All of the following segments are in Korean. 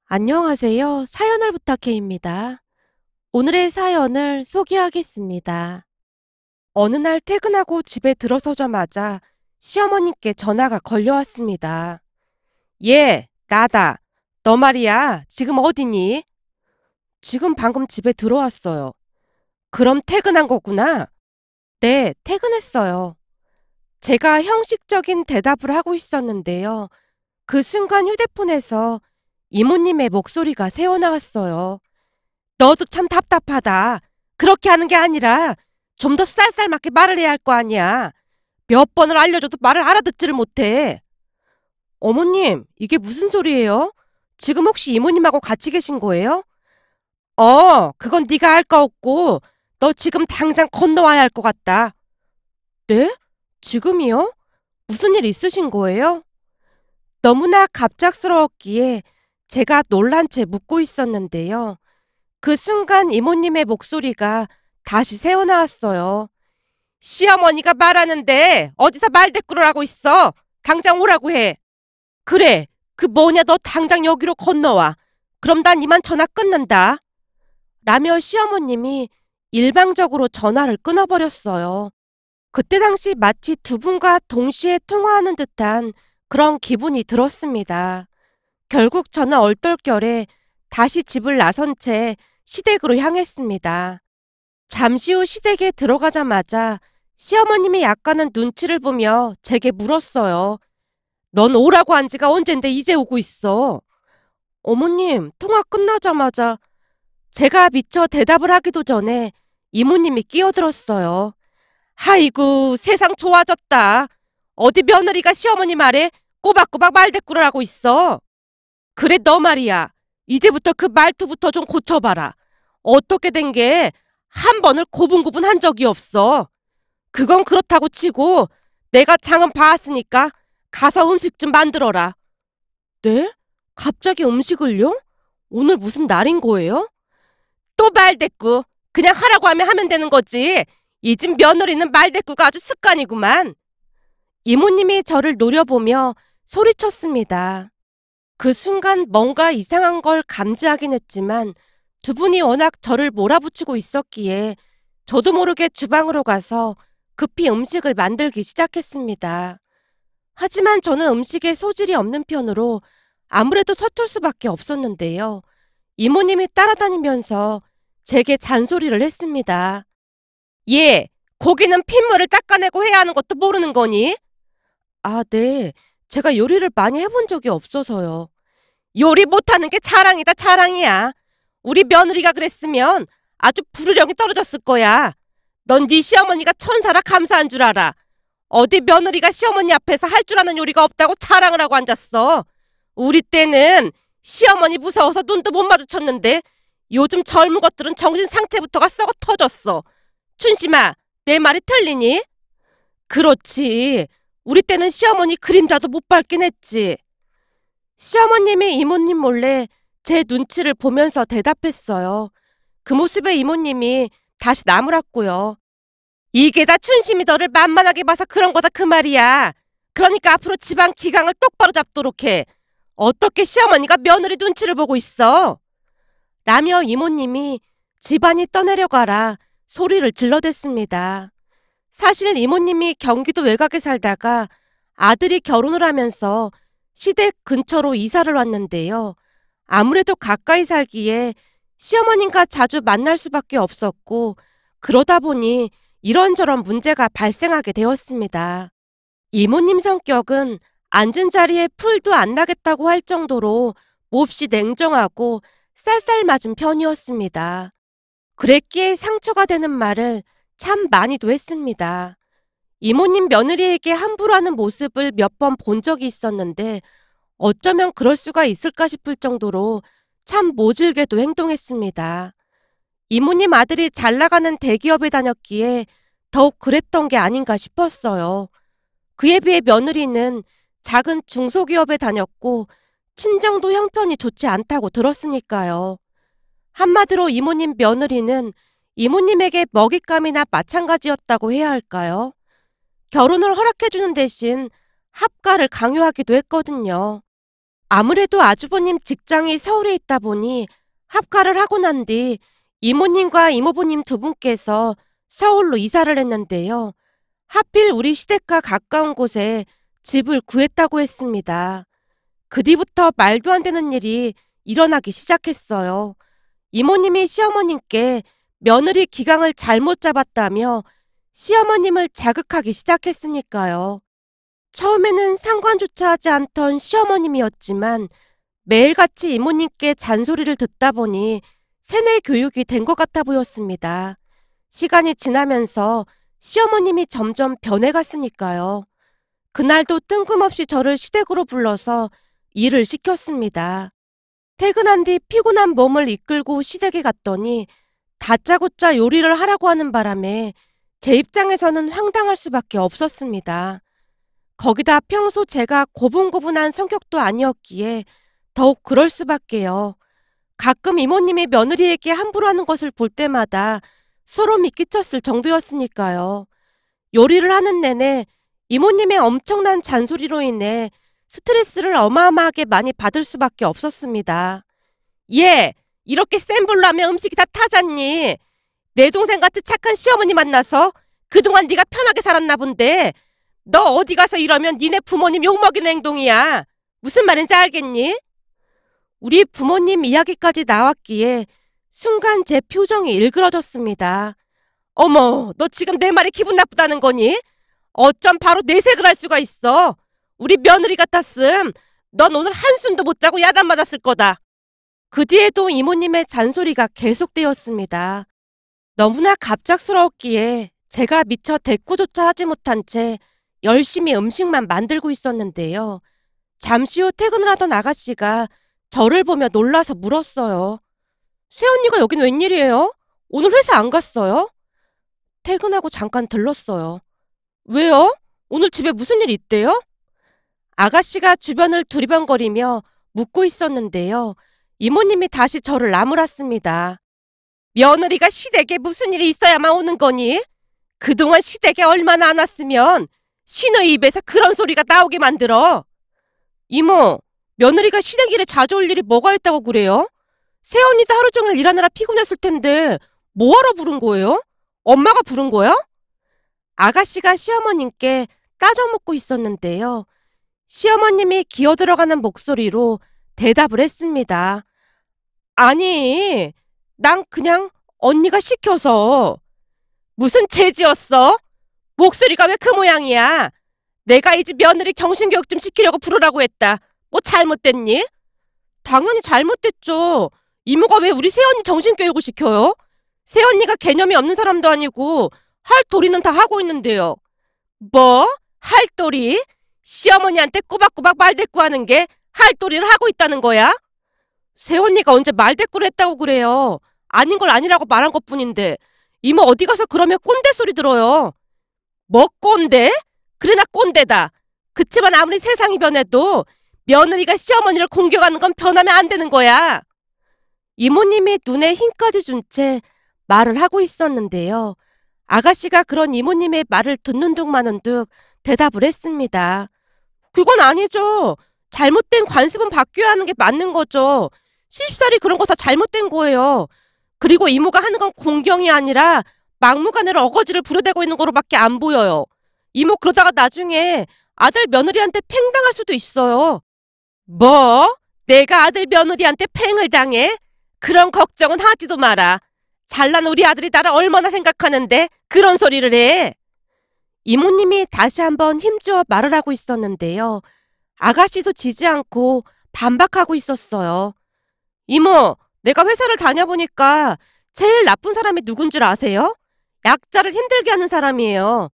안녕하세요. 사연을 부탁해입니다. 오늘의 사연을 소개하겠습니다. 어느 날 퇴근하고 집에 들어서자마자 시어머님께 전화가 걸려왔습니다. 예, 나다. 너 말이야. 지금 어디니? 지금 방금 집에 들어왔어요. 그럼 퇴근한 거구나? 네, 퇴근했어요. 제가 형식적인 대답을 하고 있었는데요. 그 순간 휴대폰에서 이모님의 목소리가 새어나왔어요. 너도 참 답답하다. 그렇게 하는 게 아니라 좀 더 쌀쌀맞게 말을 해야 할 거 아니야. 몇 번을 알려줘도 말을 알아듣지를 못해. 어머님, 이게 무슨 소리예요? 지금 혹시 이모님하고 같이 계신 거예요? 그건 네가 알 거 없고 너 지금 당장 건너와야 할 것 같다. 네? 지금이요? 무슨 일 있으신 거예요? 너무나 갑작스러웠기에 제가 놀란 채 묻고 있었는데요. 그 순간 이모님의 목소리가 다시 새어나왔어요. 시어머니가 말하는데 어디서 말대꾸를 하고 있어? 당장 오라고 해. 그래, 그 뭐냐 너 당장 여기로 건너와. 그럼 난 이만 전화 끊는다. 라며 시어머님이 일방적으로 전화를 끊어버렸어요. 그때 당시 마치 두 분과 동시에 통화하는 듯한 그런 기분이 들었습니다. 결국 저는 얼떨결에 다시 집을 나선 채 시댁으로 향했습니다. 잠시 후 시댁에 들어가자마자 시어머님이 약간은 눈치를 보며 제게 물었어요. 넌 오라고 한 지가 언젠데 이제 오고 있어. 어머님, 통화 끝나자마자 제가 미처 대답을 하기도 전에 이모님이 끼어들었어요. 아이고, 세상 좋아졌다. 어디 며느리가 시어머니 말에 꼬박꼬박 말대꾸를 하고 있어. 그래, 너 말이야. 이제부터 그 말투부터 좀 고쳐봐라. 어떻게 된 게 한 번을 고분고분한 적이 없어. 그건 그렇다고 치고 내가 장은 봐왔으니까 가서 음식 좀 만들어라. 네? 갑자기 음식을요? 오늘 무슨 날인 거예요? 또 말대꾸. 그냥 하라고 하면 되는 거지. 이 집 며느리는 말대꾸가 아주 습관이구만. 이모님이 저를 노려보며 소리쳤습니다. 그 순간 뭔가 이상한 걸 감지하긴 했지만 두 분이 워낙 저를 몰아붙이고 있었기에 저도 모르게 주방으로 가서 급히 음식을 만들기 시작했습니다. 하지만 저는 음식에 소질이 없는 편으로 아무래도 서툴 수밖에 없었는데요. 이모님이 따라다니면서 제게 잔소리를 했습니다. 예, 고기는 핏물을 닦아내고 해야 하는 것도 모르는 거니? 아, 네. 제가 요리를 많이 해본 적이 없어서요. 요리 못하는 게 자랑이다, 자랑이야. 우리 며느리가 그랬으면 아주 부르령이 떨어졌을 거야. 넌 네 시어머니가 천사라 감사한 줄 알아. 어디 며느리가 시어머니 앞에서 할 줄 아는 요리가 없다고 자랑을 하고 앉았어. 우리 때는 시어머니 무서워서 눈도 못 마주쳤는데 요즘 젊은 것들은 정신 상태부터가 썩어 터졌어. 춘심아, 내 말이 틀리니? 그렇지. 우리 때는 시어머니 그림자도 못 밟긴 했지. 시어머님이 이모님 몰래 제 눈치를 보면서 대답했어요. 그 모습에 이모님이 다시 나무랐고요. 이게 다 춘심이 너를 만만하게 봐서 그런 거다 그 말이야. 그러니까 앞으로 집안 기강을 똑바로 잡도록 해. 어떻게 시어머니가 며느리 눈치를 보고 있어? 라며 이모님이 집안이 떠내려가라 소리를 질러댔습니다. 사실 이모님이 경기도 외곽에 살다가 아들이 결혼을 하면서 시댁 근처로 이사를 왔는데요. 아무래도 가까이 살기에 시어머님과 자주 만날 수밖에 없었고 그러다 보니 이런저런 문제가 발생하게 되었습니다. 이모님 성격은 앉은 자리에 풀도 안 나겠다고 할 정도로 몹시 냉정하고 쌀쌀맞은 편이었습니다. 그랬기에 상처가 되는 말을 참 많이도 했습니다. 이모님 며느리에게 함부로 하는 모습을 몇 번 본 적이 있었는데 어쩌면 그럴 수가 있을까 싶을 정도로 참 모질게도 행동했습니다. 이모님 아들이 잘 나가는 대기업에 다녔기에 더욱 그랬던 게 아닌가 싶었어요. 그에 비해 며느리는 작은 중소기업에 다녔고 친정도 형편이 좋지 않다고 들었으니까요. 한마디로 이모님 며느리는 이모님에게 먹잇감이나 마찬가지였다고 해야 할까요? 결혼을 허락해주는 대신 합가를 강요하기도 했거든요. 아무래도 아주버님 직장이 서울에 있다 보니 합가를 하고 난 뒤 이모님과 이모부님 두 분께서 서울로 이사를 했는데요. 하필 우리 시댁과 가까운 곳에 집을 구했다고 했습니다. 그 뒤부터 말도 안 되는 일이 일어나기 시작했어요. 이모님이 시어머님께 며느리 기강을 잘못 잡았다며 시어머님을 자극하기 시작했으니까요. 처음에는 상관조차 하지 않던 시어머님이었지만 매일같이 이모님께 잔소리를 듣다 보니 세뇌 교육이 된 것 같아 보였습니다. 시간이 지나면서 시어머님이 점점 변해갔으니까요. 그날도 뜬금없이 저를 시댁으로 불러서 일을 시켰습니다. 퇴근한 뒤 피곤한 몸을 이끌고 시댁에 갔더니 다짜고짜 요리를 하라고 하는 바람에 제 입장에서는 황당할 수밖에 없었습니다. 거기다 평소 제가 고분고분한 성격도 아니었기에 더욱 그럴 수밖에요. 가끔 이모님이 며느리에게 함부로 하는 것을 볼 때마다 소름이 끼쳤을 정도였으니까요. 요리를 하는 내내 이모님의 엄청난 잔소리로 인해 스트레스를 어마어마하게 많이 받을 수밖에 없었습니다. 얘, 이렇게 센 불로 하면 음식이 다 타잖니. 내 동생같이 착한 시어머니 만나서 그동안 네가 편하게 살았나 본데 너 어디 가서 이러면 니네 부모님 욕먹이는 행동이야. 무슨 말인지 알겠니? 우리 부모님 이야기까지 나왔기에 순간 제 표정이 일그러졌습니다. 어머, 너 지금 내 말이 기분 나쁘다는 거니? 어쩜 바로 내색을 할 수가 있어. 우리 며느리 같았음 넌 오늘 한숨도 못 자고 야단 맞았을 거다. 그 뒤에도 이모님의 잔소리가 계속되었습니다. 너무나 갑작스러웠기에 제가 미처 대꾸조차 하지 못한 채 열심히 음식만 만들고 있었는데요. 잠시 후 퇴근을 하던 아가씨가 저를 보며 놀라서 물었어요. 새언니가 여긴 웬일이에요? 오늘 회사 안 갔어요? 퇴근하고 잠깐 들렀어요. 왜요? 오늘 집에 무슨 일 있대요? 아가씨가 주변을 두리번거리며 묻고 있었는데요. 이모님이 다시 저를 나무랐습니다. 며느리가 시댁에 무슨 일이 있어야만 오는 거니? 그동안 시댁에 얼마나 안 왔으면 시너의 입에서 그런 소리가 나오게 만들어. 이모, 며느리가 시댁 일에 자주 올 일이 뭐가 있다고 그래요? 새언니도 하루 종일 일하느라 피곤했을 텐데 뭐하러 부른 거예요? 엄마가 부른 거야? 아가씨가 시어머님께 따져묻고 있었는데요. 시어머님이 기어들어가는 목소리로 대답을 했습니다. 아니, 난 그냥 언니가 시켜서. 무슨 죄지었어? 목소리가 왜 그 모양이야? 내가 이 집 며느리 정신교육 좀 시키려고 부르라고 했다. 뭐 잘못됐니? 당연히 잘못됐죠. 이모가 왜 우리 새언니 정신교육을 시켜요? 새언니가 개념이 없는 사람도 아니고 할 도리는 다 하고 있는데요. 뭐? 할 도리? 시어머니한테 꼬박꼬박 말대꾸하는 게 할 도리를 하고 있다는 거야? 새언니가 언제 말대꾸를 했다고 그래요. 아닌 걸 아니라고 말한 것뿐인데 이모 어디 가서 그러면 꼰대 소리 들어요. 뭐 꼰대? 그래 나 꼰대다. 그치만 아무리 세상이 변해도 며느리가 시어머니를 공격하는 건 변하면 안 되는 거야. 이모님이 눈에 힘까지 준 채 말을 하고 있었는데요. 아가씨가 그런 이모님의 말을 듣는 둥 마는 둥 대답을 했습니다. 그건 아니죠. 잘못된 관습은 바뀌어야 하는 게 맞는 거죠. 시집살이 그런 거 다 잘못된 거예요. 그리고 이모가 하는 건 공경이 아니라 막무가내로 어거지를 부려대고 있는 거로밖에 안 보여요. 이모 그러다가 나중에 아들 며느리한테 팽당할 수도 있어요. 뭐? 내가 아들 며느리한테 팽을 당해? 그런 걱정은 하지도 마라. 잘난 우리 아들이 나를 얼마나 생각하는데 그런 소리를 해. 이모님이 다시 한번 힘주어 말을 하고 있었는데요. 아가씨도 지지 않고 반박하고 있었어요. 이모, 내가 회사를 다녀보니까 제일 나쁜 사람이 누군 줄 아세요? 약자를 힘들게 하는 사람이에요.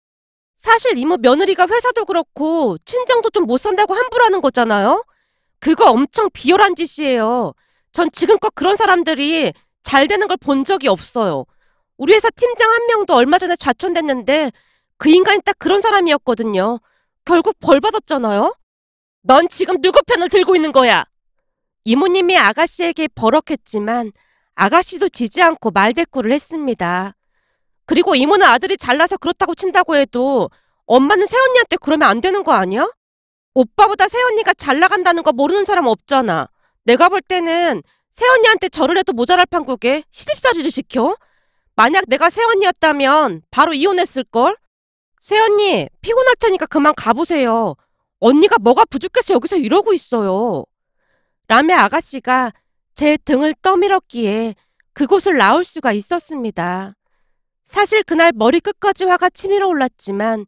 사실 이모 며느리가 회사도 그렇고 친정도 좀 못 산다고 함부로 하는 거잖아요? 그거 엄청 비열한 짓이에요. 전 지금껏 그런 사람들이 잘 되는 걸 본 적이 없어요. 우리 회사 팀장 한 명도 얼마 전에 좌천됐는데 그 인간이 딱 그런 사람이었거든요. 결국 벌 받았잖아요? 넌 지금 누구 편을 들고 있는 거야? 이모님이 아가씨에게 버럭했지만 아가씨도 지지 않고 말대꾸를 했습니다. 그리고 이모는 아들이 잘나서 그렇다고 친다고 해도 엄마는 새언니한테 그러면 안 되는 거 아니야? 오빠보다 새언니가 잘 나간다는 거 모르는 사람 없잖아. 내가 볼 때는 새언니한테 절을 해도 모자랄 판국에 시집살이를 시켜? 만약 내가 새언니였다면 바로 이혼했을걸? 새언니, 피곤할 테니까 그만 가보세요. 언니가 뭐가 부족해서 여기서 이러고 있어요. 라며 아가씨가 제 등을 떠밀었기에 그곳을 나올 수가 있었습니다. 사실 그날 머리끝까지 화가 치밀어 올랐지만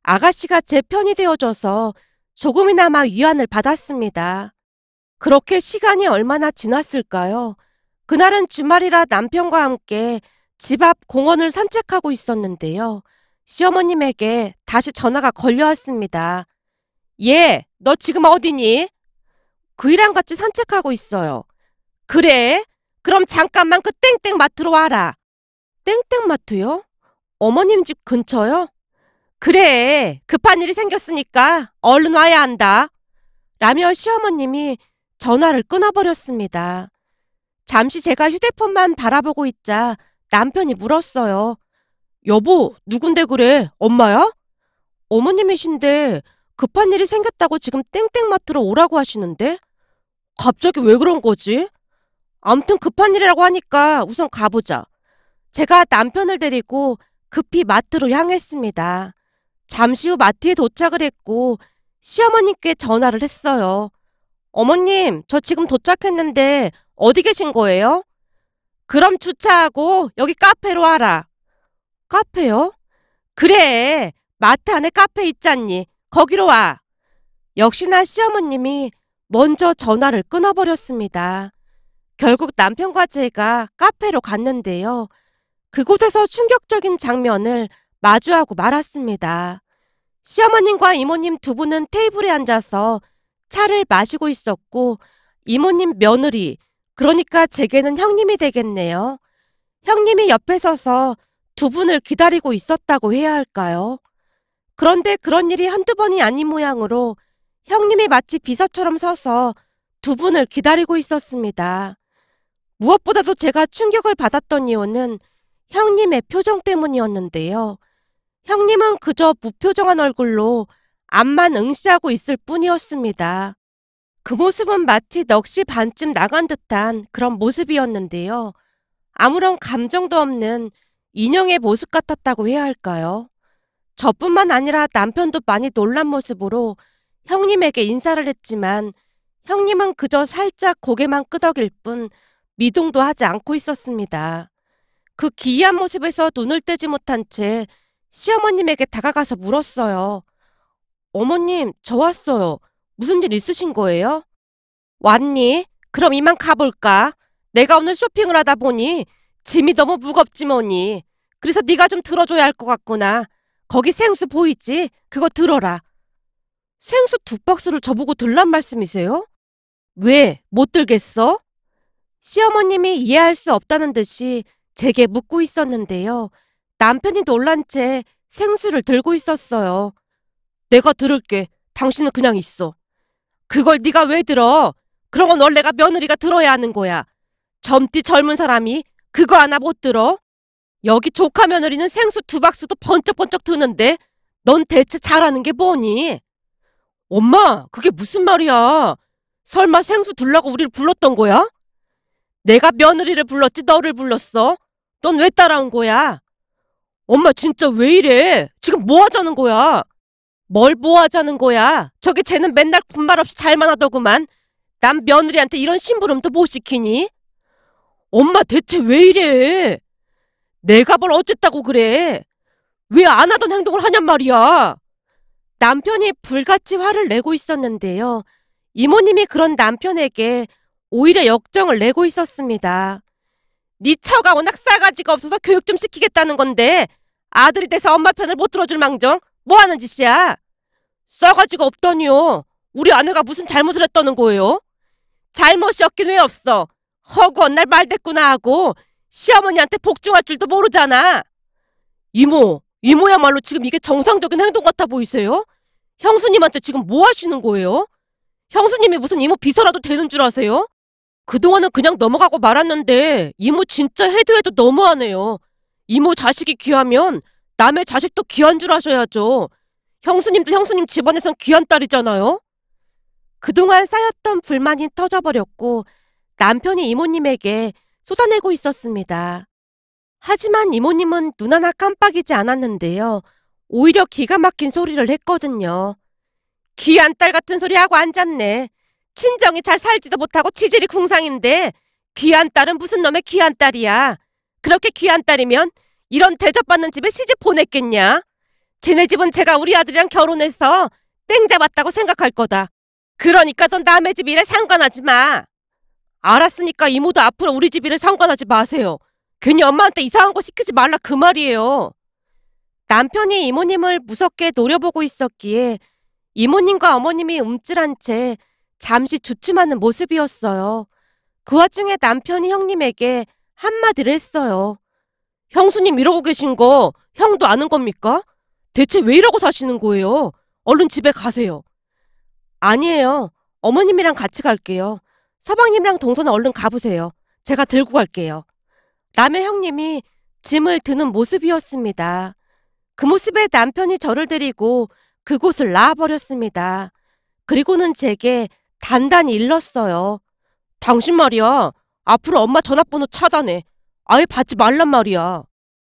아가씨가 제 편이 되어줘서 조금이나마 위안을 받았습니다. 그렇게 시간이 얼마나 지났을까요? 그날은 주말이라 남편과 함께 집 앞 공원을 산책하고 있었는데요. 시어머님에게 다시 전화가 걸려왔습니다. 얘, 너 지금 어디니? 그이랑 같이 산책하고 있어요. 그래? 그럼 잠깐만 그 땡땡 마트로 와라. 땡땡 마트요? 어머님 집 근처요? 그래, 급한 일이 생겼으니까 얼른 와야 한다. 라며 시어머님이 전화를 끊어버렸습니다. 잠시 제가 휴대폰만 바라보고 있자 남편이 물었어요. 여보, 누군데 그래? 엄마야? 어머님이신데 급한 일이 생겼다고 지금 땡땡마트로 오라고 하시는데? 갑자기 왜 그런 거지? 암튼 급한 일이라고 하니까 우선 가보자. 제가 남편을 데리고 급히 마트로 향했습니다. 잠시 후 마트에 도착을 했고 시어머님께 전화를 했어요. 어머님, 저 지금 도착했는데 어디 계신 거예요? 그럼 주차하고 여기 카페로 와라. 카페요? 그래, 마트 안에 카페 있잖니. 거기로 와. 역시나 시어머님이 먼저 전화를 끊어버렸습니다. 결국 남편과 제가 카페로 갔는데요. 그곳에서 충격적인 장면을 마주하고 말았습니다. 시어머님과 이모님 두 분은 테이블에 앉아서 차를 마시고 있었고 이모님 며느리, 그러니까 제게는 형님이 되겠네요. 형님이 옆에 서서 두 분을 기다리고 있었다고 해야 할까요? 그런데 그런 일이 한두 번이 아닌 모양으로 형님이 마치 비서처럼 서서 두 분을 기다리고 있었습니다. 무엇보다도 제가 충격을 받았던 이유는 형님의 표정 때문이었는데요. 형님은 그저 무표정한 얼굴로 앞만 응시하고 있을 뿐이었습니다. 그 모습은 마치 넋이 반쯤 나간 듯한 그런 모습이었는데요. 아무런 감정도 없는 인형의 모습 같았다고 해야 할까요? 저뿐만 아니라 남편도 많이 놀란 모습으로 형님에게 인사를 했지만 형님은 그저 살짝 고개만 끄덕일 뿐 미동도 하지 않고 있었습니다. 그 기이한 모습에서 눈을 떼지 못한 채 시어머님에게 다가가서 물었어요. 어머님, 저 왔어요. 무슨 일 있으신 거예요? 왔니? 그럼 이만 가볼까? 내가 오늘 쇼핑을 하다 보니 짐이 너무 무겁지 뭐니. 그래서 네가 좀 들어줘야 할 것 같구나. 거기 생수 보이지? 그거 들어라. 생수 2박스를 저보고 들란 말씀이세요? 왜? 못 들겠어? 시어머님이 이해할 수 없다는 듯이 제게 묻고 있었는데요. 남편이 놀란 채 생수를 들고 있었어요. 내가 들을게. 당신은 그냥 있어. 그걸 네가 왜 들어? 그런 건 원래가 며느리가 들어야 하는 거야. 젊디 젊은 사람이 그거 하나 못 들어? 여기 조카 며느리는 생수 2박스도 번쩍번쩍 드는데 넌 대체 잘하는 게 뭐니? 엄마, 그게 무슨 말이야? 설마 생수 들라고 우리를 불렀던 거야? 내가 며느리를 불렀지 너를 불렀어? 넌 왜 따라온 거야? 엄마 진짜 왜 이래? 지금 뭐 하자는 거야? 뭘 뭐 하자는 거야? 저기 쟤는 맨날 군말 없이 잘만 하더구만. 남 며느리한테 이런 심부름도 못 시키니? 엄마 대체 왜 이래? 내가 뭘 어쨌다고 그래? 왜 안 하던 행동을 하냔 말이야? 남편이 불같이 화를 내고 있었는데요. 이모님이 그런 남편에게 오히려 역정을 내고 있었습니다. 네 처가 워낙 싸가지가 없어서 교육 좀 시키겠다는 건데 아들이 돼서 엄마 편을 못 들어줄 망정 뭐 하는 짓이야? 싸가지가 없다니요. 우리 아내가 무슨 잘못을 했다는 거예요? 잘못이 없긴 왜 없어. 허구한 날 말대꾸나 하고 시어머니한테 복종할 줄도 모르잖아. 이모야말로 지금 이게 정상적인 행동 같아 보이세요? 형수님한테 지금 뭐 하시는 거예요? 형수님이 무슨 이모 비서라도 되는 줄 아세요? 그동안은 그냥 넘어가고 말았는데 이모 진짜 해도 해도 너무하네요. 이모 자식이 귀하면 남의 자식도 귀한 줄 아셔야죠. 형수님도 형수님 집안에선 귀한 딸이잖아요. 그동안 쌓였던 불만이 터져버렸고 남편이 이모님에게 쏟아내고 있었습니다. 하지만 이모님은 눈 하나 깜빡이지 않았는데요. 오히려 기가 막힌 소리를 했거든요. 귀한 딸 같은 소리 하고 앉았네. 친정이 잘 살지도 못하고 지질이 궁상인데 귀한 딸은 무슨 놈의 귀한 딸이야. 그렇게 귀한 딸이면 이런 대접받는 집에 시집 보냈겠냐? 쟤네 집은 제가 우리 아들이랑 결혼해서 땡 잡았다고 생각할 거다. 그러니까 넌 남의 집 일에 상관하지 마. 알았으니까 이모도 앞으로 우리 집 일에 상관하지 마세요. 괜히 엄마한테 이상한 거 시키지 말라 그 말이에요. 남편이 이모님을 무섭게 노려보고 있었기에 이모님과 어머님이 움찔한 채 잠시 주춤하는 모습이었어요. 그 와중에 남편이 형님에게 한마디를 했어요. 형수님 이러고 계신 거 형도 아는 겁니까? 대체 왜 이러고 사시는 거예요? 얼른 집에 가세요. 아니에요. 어머님이랑 같이 갈게요. 서방님이랑 동서는 얼른 가보세요. 제가 들고 갈게요. 라며 형님이 짐을 드는 모습이었습니다. 그 모습에 남편이 저를 데리고 그곳을 나와버렸습니다. 그리고는 제게 단단히 일렀어요. 당신 말이야. 앞으로 엄마 전화번호 차단해. 아예 받지 말란 말이야.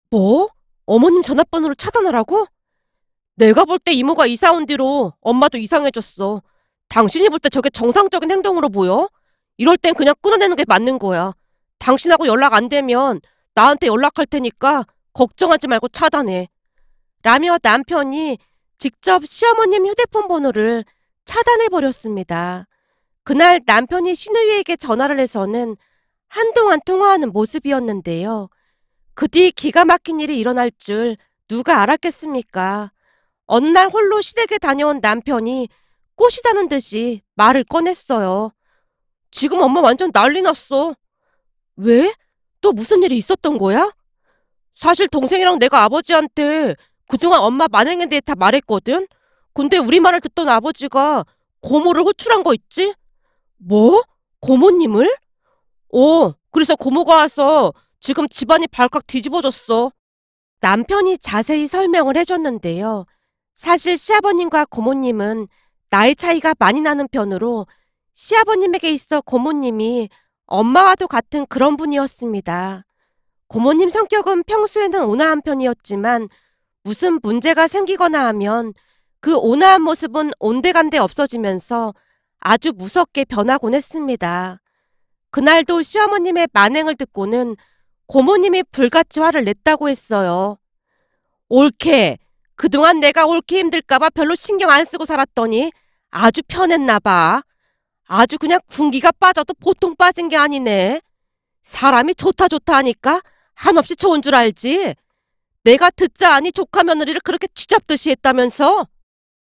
뭐? 어머님 전화번호를 차단하라고? 내가 볼 때 이모가 이사 온 뒤로 엄마도 이상해졌어. 당신이 볼 때 저게 정상적인 행동으로 보여? 이럴 땐 그냥 끊어내는 게 맞는 거야. 당신하고 연락 안 되면 나한테 연락할 테니까 걱정하지 말고 차단해. 라며 남편이 직접 시어머님 휴대폰 번호를 차단해버렸습니다. 그날 남편이 시누이에게 전화를 해서는 한동안 통화하는 모습이었는데요. 그 뒤 기가 막힌 일이 일어날 줄 누가 알았겠습니까? 어느 날 홀로 시댁에 다녀온 남편이 꼬시다는 듯이 말을 꺼냈어요. 지금 엄마 완전 난리 났어. 왜? 또 무슨 일이 있었던 거야? 사실 동생이랑 내가 아버지한테 그동안 엄마 만행에 대해 다 말했거든? 근데 우리 말을 듣던 아버지가 고모를 호출한 거 있지? 뭐? 고모님을? 그래서 고모가 와서 지금 집안이 발칵 뒤집어졌어. 남편이 자세히 설명을 해줬는데요. 사실 시아버님과 고모님은 나이 차이가 많이 나는 편으로 시아버님에게 있어 고모님이 엄마와도 같은 그런 분이었습니다. 고모님 성격은 평소에는 온화한 편이었지만 무슨 문제가 생기거나 하면 그 온화한 모습은 온데간데 없어지면서 아주 무섭게 변하곤 했습니다. 그날도 시어머님의 만행을 듣고는 고모님이 불같이 화를 냈다고 했어요. 옳게, 그동안 내가 옳게 힘들까봐 별로 신경 안 쓰고 살았더니 아주 편했나 봐. 아주 그냥 군기가 빠져도 보통 빠진 게 아니네. 사람이 좋다 하니까 한없이 좋은 줄 알지? 내가 듣자 하니 조카 며느리를 그렇게 쥐잡듯이 했다면서?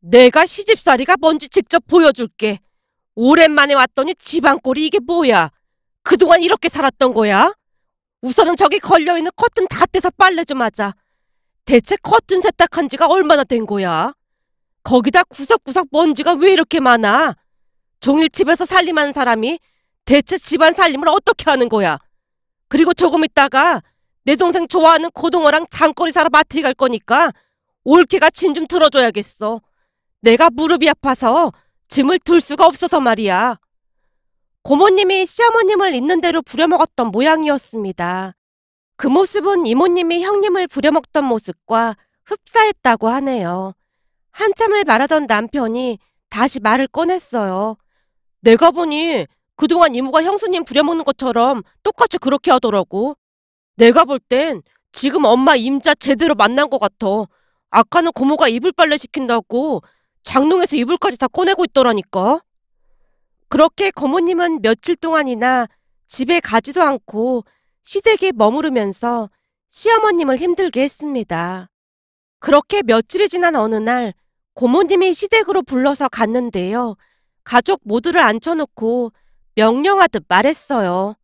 내가 시집살이가 뭔지 직접 보여줄게. 오랜만에 왔더니 집안꼴이 이게 뭐야? 그동안 이렇게 살았던 거야? 우선은 저기 걸려있는 커튼 다 떼서 빨래 좀 하자. 대체 커튼 세탁한 지가 얼마나 된 거야? 거기다 구석구석 먼지가 왜 이렇게 많아? 종일 집에서 살림하는 사람이 대체 집안 살림을 어떻게 하는 거야? 그리고 조금 있다가 내 동생 좋아하는 고등어랑 장거리 사러 마트에 갈 거니까 올케가 짐 좀 들어줘야겠어. 내가 무릎이 아파서 짐을 들 수가 없어서 말이야. 고모님이 시어머님을 있는 대로 부려먹었던 모양이었습니다. 그 모습은 이모님이 형님을 부려먹던 모습과 흡사했다고 하네요. 한참을 말하던 남편이 다시 말을 꺼냈어요. 내가 보니 그동안 이모가 형수님 부려먹는 것처럼 똑같이 그렇게 하더라고. 내가 볼 땐 지금 엄마 임자 제대로 만난 것 같아. 아까는 고모가 이불 빨래 시킨다고 장롱에서 이불까지 다 꺼내고 있더라니까. 그렇게 고모님은 며칠 동안이나 집에 가지도 않고 시댁에 머무르면서 시어머님을 힘들게 했습니다. 그렇게 며칠이 지난 어느 날 고모님이 시댁으로 불러서 갔는데요. 가족 모두를 앉혀놓고 명령하듯 말했어요.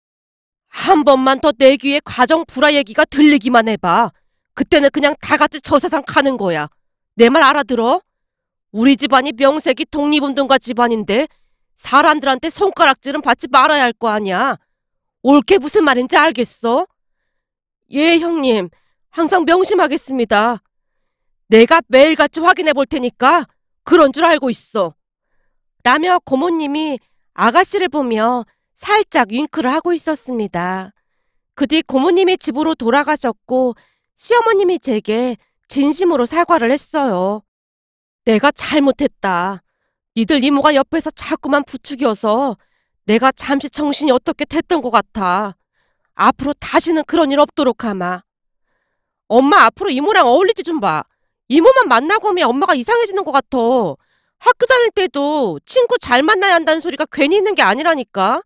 한 번만 더 내 귀에 가정 불화 얘기가 들리기만 해봐. 그때는 그냥 다 같이 저 세상 가는 거야. 내 말 알아들어? 우리 집안이 명색이 독립운동가 집안인데 사람들한테 손가락질은 받지 말아야 할 거 아니야. 옳게 무슨 말인지 알겠어? 예, 형님. 항상 명심하겠습니다. 내가 매일같이 확인해 볼 테니까 그런 줄 알고 있어. 라며 고모님이 아가씨를 보며 살짝 윙크를 하고 있었습니다. 그 뒤 고모님이 집으로 돌아가셨고 시어머님이 제게 진심으로 사과를 했어요. 내가 잘못했다. 니들 이모가 옆에서 자꾸만 부추겨서 내가 잠시 정신이 어떻게 됐던 것 같아. 앞으로 다시는 그런 일 없도록 하마. 엄마 앞으로 이모랑 어울리지 좀 봐. 이모만 만나고 오면 엄마가 이상해지는 것 같아. 학교 다닐 때도 친구 잘 만나야 한다는 소리가 괜히 있는 게 아니라니까.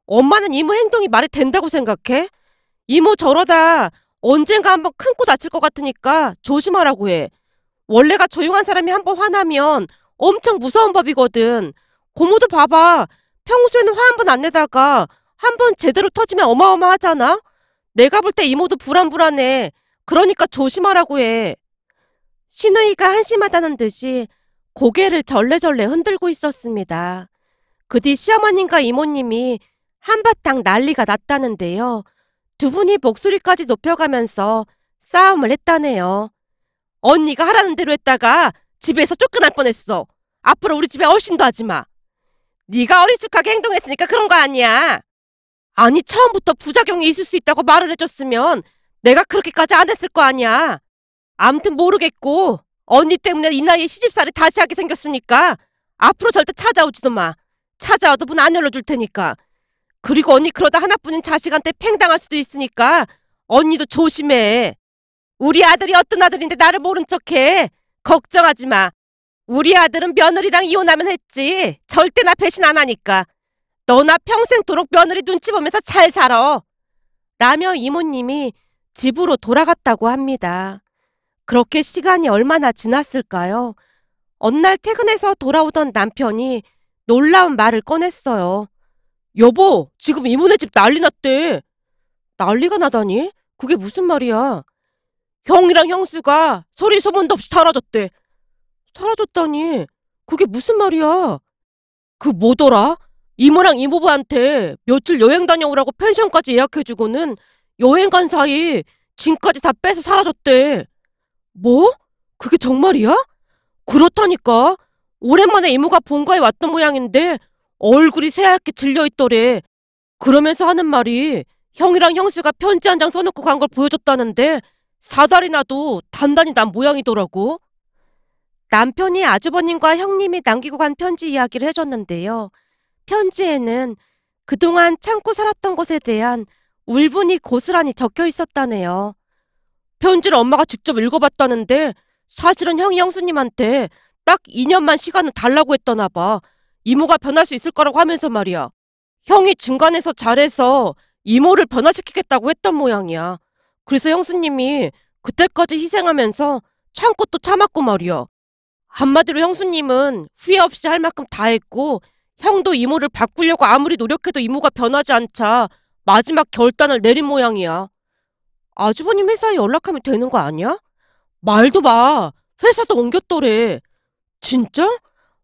엄마는 이모 행동이 말이 된다고 생각해? 이모 저러다 언젠가 한번 큰 코 다칠 것 같으니까 조심하라고 해. 원래가 조용한 사람이 한번 화나면 엄청 무서운 법이거든. 고모도 봐봐. 평소에는 화 한 번 안 내다가 한 번 제대로 터지면 어마어마하잖아? 내가 볼 때 이모도 불안불안해. 그러니까 조심하라고 해. 신우이가 한심하다는 듯이 고개를 절레절레 흔들고 있었습니다. 그 뒤 시어머님과 이모님이 한바탕 난리가 났다는데요. 두 분이 목소리까지 높여가면서 싸움을 했다네요. 언니가 하라는 대로 했다가 집에서 쫓겨날 뻔했어. 앞으로 우리 집에 얼씬도 하지 마. 네가 어리숙하게 행동했으니까 그런 거 아니야. 아니 처음부터 부작용이 있을 수 있다고 말을 해줬으면 내가 그렇게까지 안 했을 거 아니야. 암튼 모르겠고 언니 때문에 이 나이에 시집살이 다시 하게 생겼으니까 앞으로 절대 찾아오지도 마. 찾아와도 문 안 열어줄 테니까. 그리고 언니 그러다 하나뿐인 자식한테 팽당할 수도 있으니까 언니도 조심해. 우리 아들이 어떤 아들인데 나를 모른 척해. 걱정하지 마. 우리 아들은 며느리랑 이혼하면 했지. 절대 나 배신 안 하니까. 너나 평생도록 며느리 눈치 보면서 잘 살아. 라며 이모님이 집으로 돌아갔다고 합니다. 그렇게 시간이 얼마나 지났을까요? 어느 날 퇴근해서 돌아오던 남편이 놀라운 말을 꺼냈어요. 여보, 지금 이모네 집 난리 났대. 난리가 나다니? 그게 무슨 말이야? 형이랑 형수가 소리 소문도 없이 사라졌대. 사라졌다니? 그게 무슨 말이야? 그 뭐더라? 이모랑 이모부한테 며칠 여행 다녀오라고 펜션까지 예약해주고는 여행 간 사이 짐까지 다 빼서 사라졌대. 뭐? 그게 정말이야? 그렇다니까. 오랜만에 이모가 본가에 왔던 모양인데 얼굴이 새하얗게 질려있더래. 그러면서 하는 말이 형이랑 형수가 편지 한 장 써놓고 간 걸 보여줬다는데 사달이 나도 단단히 난 모양이더라고. 남편이 아주버님과 형님이 남기고 간 편지 이야기를 해줬는데요. 편지에는 그동안 참고 살았던 것에 대한 울분이 고스란히 적혀 있었다네요. 편지를 엄마가 직접 읽어봤다는데 사실은 형이 형수님한테 딱 2년만 시간을 달라고 했더나 봐. 이모가 변할 수 있을 거라고 하면서 말이야. 형이 중간에서 잘해서 이모를 변화시키겠다고 했던 모양이야. 그래서 형수님이 그때까지 희생하면서 참고 또 참았고 말이야. 한마디로 형수님은 후회 없이 할 만큼 다 했고 형도 이모를 바꾸려고 아무리 노력해도 이모가 변하지 않자 마지막 결단을 내린 모양이야. 아주버님 회사에 연락하면 되는 거 아니야? 말도 마. 회사도 옮겼더래. 진짜?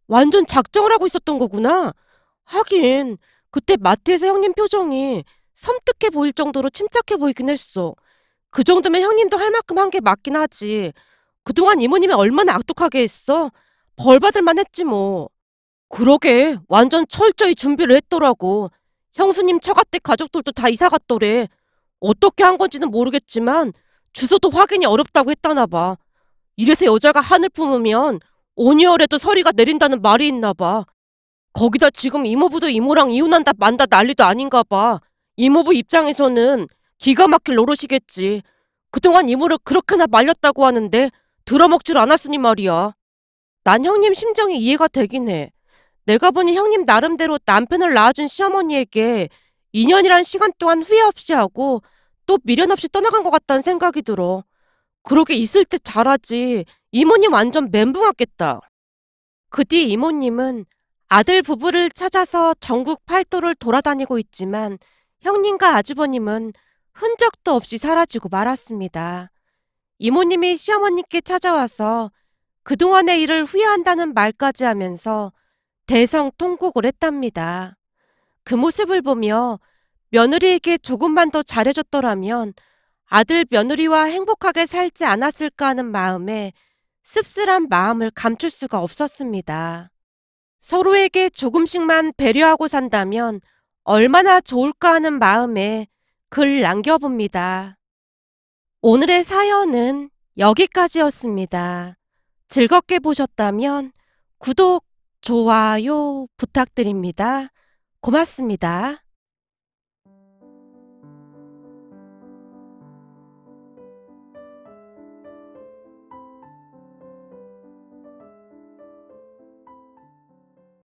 완전 작정을 하고 있었던 거구나. 하긴 그때 마트에서 형님 표정이 섬뜩해 보일 정도로 침착해 보이긴 했어. 그 정도면 형님도 할 만큼 한 게 맞긴 하지. 그동안 이모님이 얼마나 악독하게 했어. 벌 받을 만 했지 뭐. 그러게 완전 철저히 준비를 했더라고. 형수님 처가댁 가족들도 다 이사 갔더래. 어떻게 한 건지는 모르겠지만 주소도 확인이 어렵다고 했다나 봐. 이래서 여자가 한을 품으면 5개월에도 서리가 내린다는 말이 있나 봐. 거기다 지금 이모부도 이모랑 이혼한다 만다 난리도 아닌가 봐. 이모부 입장에서는 기가 막힐 노릇이겠지. 그동안 이모를 그렇게나 말렸다고 하는데 들어먹질 않았으니 말이야. 난 형님 심정이 이해가 되긴 해. 내가 보니 형님 나름대로 남편을 낳아준 시어머니에게 2년이란 시간 동안 후회 없이 하고 또 미련 없이 떠나간 것 같다는 생각이 들어. 그러게 있을 때 잘하지. 이모님 완전 멘붕 왔겠다. 그 뒤 이모님은 아들 부부를 찾아서 전국 팔도를 돌아다니고 있지만 형님과 아주버님은 흔적도 없이 사라지고 말았습니다. 이모님이 시어머님께 찾아와서 그동안의 일을 후회한다는 말까지 하면서 대성통곡을 했답니다. 그 모습을 보며 며느리에게 조금만 더 잘해줬더라면 아들 며느리와 행복하게 살지 않았을까 하는 마음에 씁쓸한 마음을 감출 수가 없었습니다. 서로에게 조금씩만 배려하고 산다면 얼마나 좋을까 하는 마음에 글 남겨봅니다. 오늘의 사연은 여기까지였습니다. 즐겁게 보셨다면 구독, 좋아요 부탁드립니다. 고맙습니다.